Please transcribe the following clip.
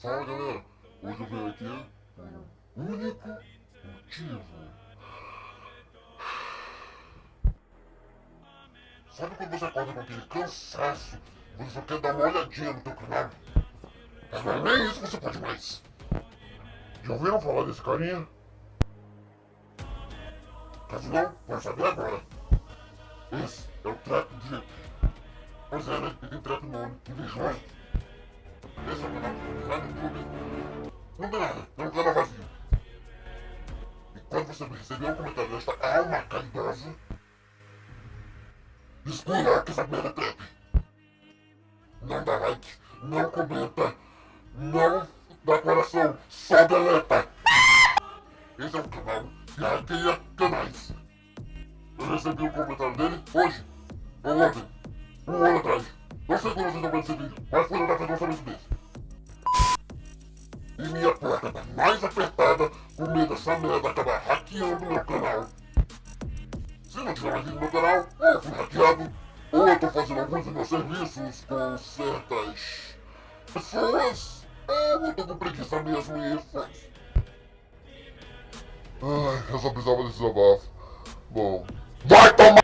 Fala galera, hoje eu venho aqui por um único motivo. Sabe quando você acorda com aquele cansaço, você só quer dar uma olhadinha no teu canal? Agora nem isso você pode mais. Já ouviram falar desse carinha? Caso não, vai saber agora. Esse é o Trap Drip. Pois é, né? Ele tem trap no nome, invejoso. Esse é o canal que vai no YouTube. Não tem nada, é um canal vazio. E quando você receber um comentário desta alma caridosa, exclui lá que essa merda é trap. Não dá like, não comenta, não dá coração, só deleta. Esse é um canal que hackeia canais. Eu recebi um comentário dele hoje, ou ontem, um ano atrás. Não sei quando vocês estão vendo esse vídeo, mas foi no café de lançamento desse. E minha porta tá mais apertada com medo dessa merda acabar hackeando meu canal. Se não tiver mais vídeo no meu canal, ou eu fui hackeado, ou eu tô fazendo alguns dos meus serviços com certas pessoas, ou eu tô com preguiça mesmo e foi. Ai, eu só precisava desse desabafo. Bom, vai tomar!